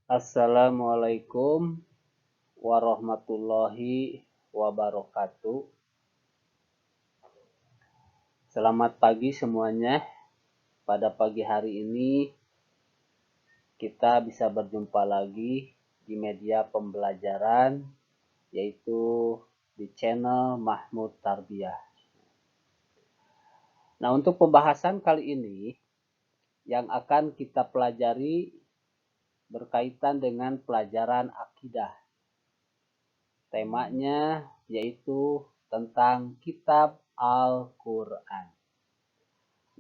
Assalamualaikum warahmatullahi wabarakatuh. Selamat pagi semuanya. Pada pagi hari ini kita bisa berjumpa lagi di media pembelajaran, yaitu di channel Mahmud Tarbiyah. Nah, untuk pembahasan kali ini yang akan kita pelajari berkaitan dengan pelajaran akidah. Temanya yaitu tentang kitab Al-Quran.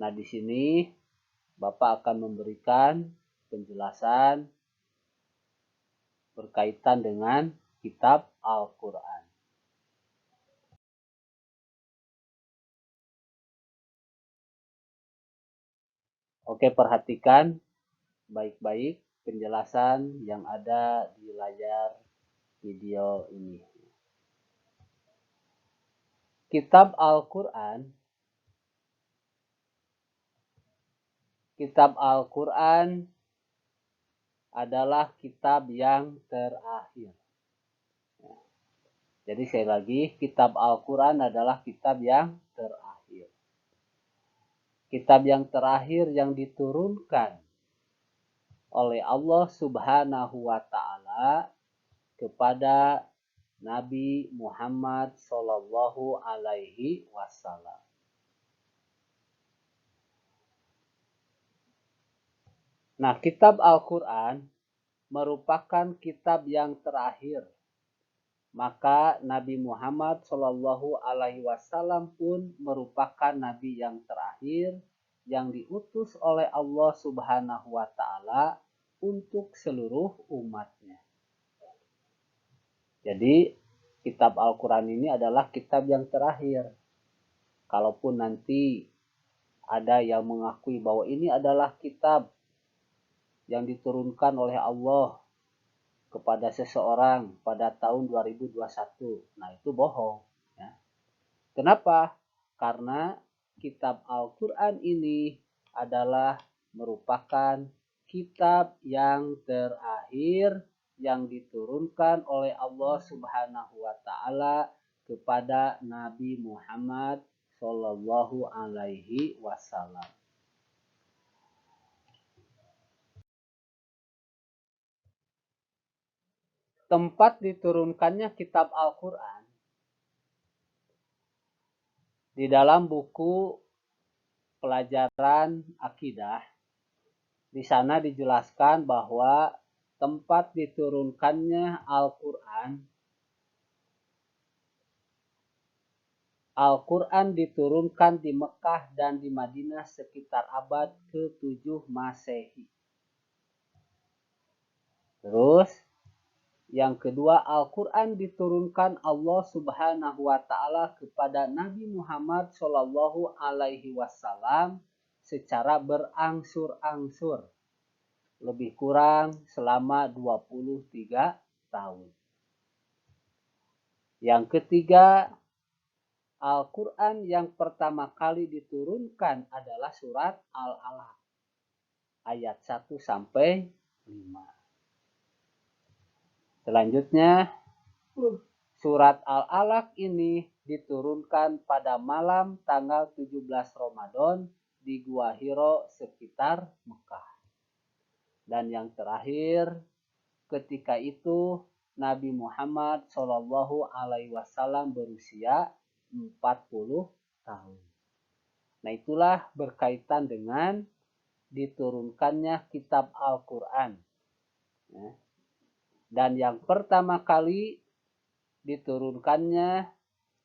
Nah, di sini Bapak akan memberikan penjelasan berkaitan dengan kitab Al-Quran. Oke, perhatikan baik-baik penjelasan yang ada di layar video ini. Kitab Al-Quran adalah kitab yang terakhir. Jadi sekali lagi, kitab Al-Quran adalah kitab yang terakhir. Kitab yang terakhir yang diturunkan oleh Allah Subhanahu wa Ta'ala kepada Nabi Muhammad Sallallahu Alaihi Wasallam. Nah, kitab Al-Quran merupakan kitab yang terakhir. Maka Nabi Muhammad Sallallahu Alaihi Wasallam pun merupakan Nabi yang terakhir yang diutus oleh Allah Subhanahu wa Ta'ala untuk seluruh umatnya. Jadi kitab Al-Quran ini adalah kitab yang terakhir. Kalaupun nanti ada yang mengakui bahwa ini adalah kitab yang diturunkan oleh Allah kepada seseorang pada tahun 2021. Nah, itu bohong. Ya. Kenapa? Karena kitab Al-Quran ini adalah merupakan kitab yang terakhir yang diturunkan oleh Allah Subhanahu wa Ta'ala kepada Nabi Muhammad Sallallahu Alaihi Wasallam. Tempat diturunkannya kitab Al-Quran di dalam buku pelajaran akidah. Di sana dijelaskan bahwa tempat diturunkannya Al-Quran diturunkan di Mekah dan di Madinah sekitar abad ke-7 Masehi. Terus yang kedua, Al-Quran diturunkan Allah Subhanahu wa Ta'ala kepada Nabi Muhammad Sallallahu Alaihi Wasallam secara berangsur-angsur, lebih kurang selama 23 tahun. Yang ketiga, Al-Quran yang pertama kali diturunkan adalah surat Al-Alaq ayat 1 sampai 5. Selanjutnya, surat Al-Alaq ini diturunkan pada malam tanggal 17 Ramadan di Gua Hiro sekitar Mekah. Dan yang terakhir, ketika itu Nabi Muhammad Shallallahu Alaihi Wasallam berusia 40 tahun. Nah, itulah berkaitan dengan diturunkannya kitab Al-Quran. Ya. Dan yang pertama kali diturunkannya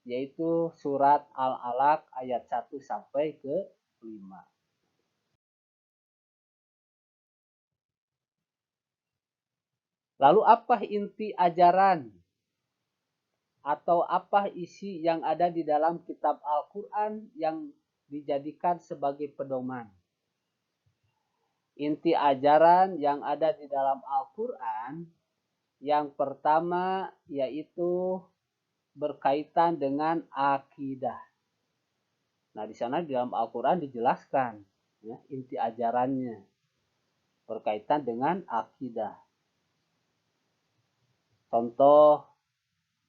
yaitu surat Al-Alaq ayat 1 sampai ke 5. Lalu apa inti ajaran atau apa isi yang ada di dalam kitab Al-Quran yang dijadikan sebagai pedoman? Inti ajaran yang ada di dalam Al-Quran yang pertama yaitu berkaitan dengan akidah. Nah, di sana di dalam Al-Quran dijelaskan ya, inti ajarannya berkaitan dengan akidah. Contoh,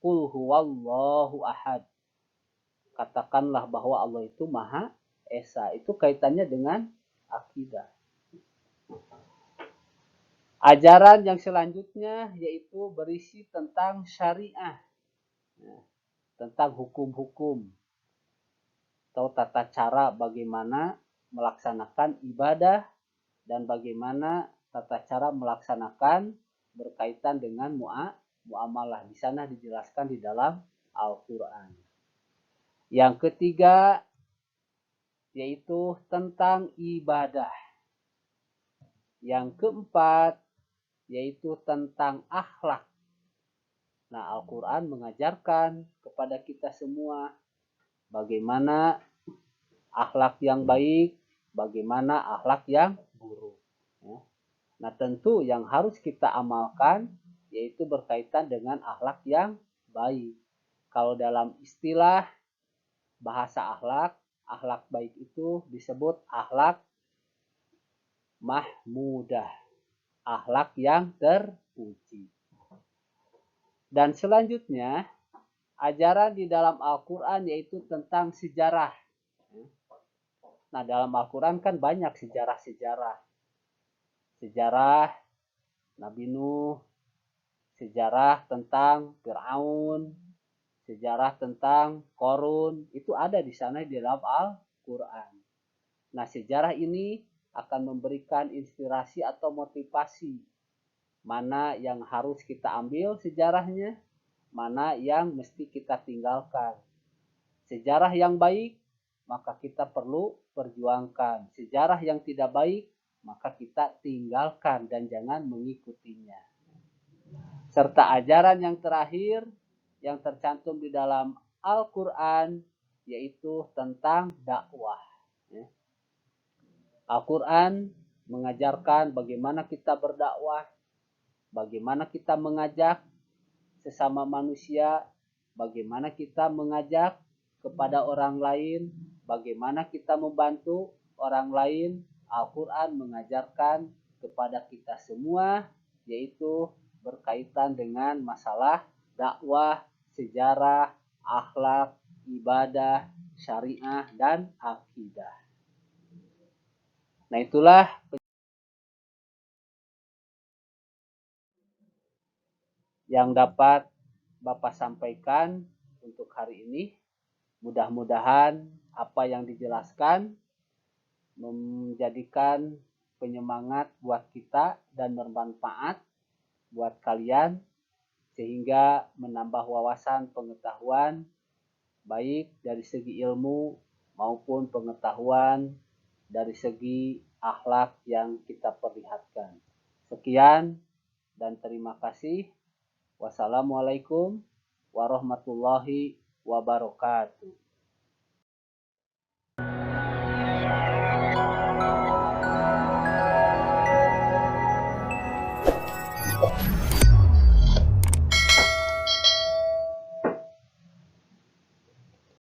Qul huwallahu ahad. Katakanlah bahwa Allah itu Maha Esa. Itu kaitannya dengan akidah. Ajaran yang selanjutnya yaitu berisi tentang syariah. Tentang hukum-hukum. Atau tata cara bagaimana melaksanakan ibadah dan bagaimana tata cara melaksanakan berkaitan dengan muamalah. Di sana dijelaskan di dalam Al-Quran. Yang ketiga yaitu tentang ibadah. Yang keempat yaitu tentang akhlak. Nah, Al-Quran mengajarkan kepada kita semua bagaimana akhlak yang baik, bagaimana akhlak yang buruk. Nah, tentu yang harus kita amalkan yaitu berkaitan dengan akhlak yang baik. Kalau dalam istilah bahasa akhlak baik itu disebut akhlak mahmudah, akhlak yang terpuji. Dan selanjutnya, ajaran di dalam Al-Quran yaitu tentang sejarah. Nah, dalam Al-Quran kan banyak sejarah-sejarah. Sejarah Nabi Nuh, sejarah tentang Fir'aun, sejarah tentang Korun, itu ada di sana di dalam Al-Quran. Nah, sejarah ini akan memberikan inspirasi atau motivasi. Mana yang harus kita ambil sejarahnya, mana yang mesti kita tinggalkan. Sejarah yang baik, maka kita perlu perjuangkan. Sejarah yang tidak baik, maka kita tinggalkan dan jangan mengikutinya. Serta ajaran yang terakhir yang tercantum di dalam Al-Quran yaitu tentang dakwah. Al-Quran mengajarkan bagaimana kita berdakwah, bagaimana kita mengajak sesama manusia, bagaimana kita mengajak kepada orang lain, bagaimana kita membantu orang lain. Al-Quran mengajarkan kepada kita semua yaitu berkaitan dengan masalah dakwah, sejarah, akhlak, ibadah, syariah, dan akidah. Nah, itulah yang dapat Bapak sampaikan untuk hari ini. Mudah-mudahan apa yang dijelaskan menjadikan penyemangat buat kita dan bermanfaat buat kalian sehingga menambah wawasan pengetahuan baik dari segi ilmu maupun pengetahuan dari segi akhlak yang kita perlihatkan. Sekian dan terima kasih. Wassalamualaikum warahmatullahi wabarakatuh.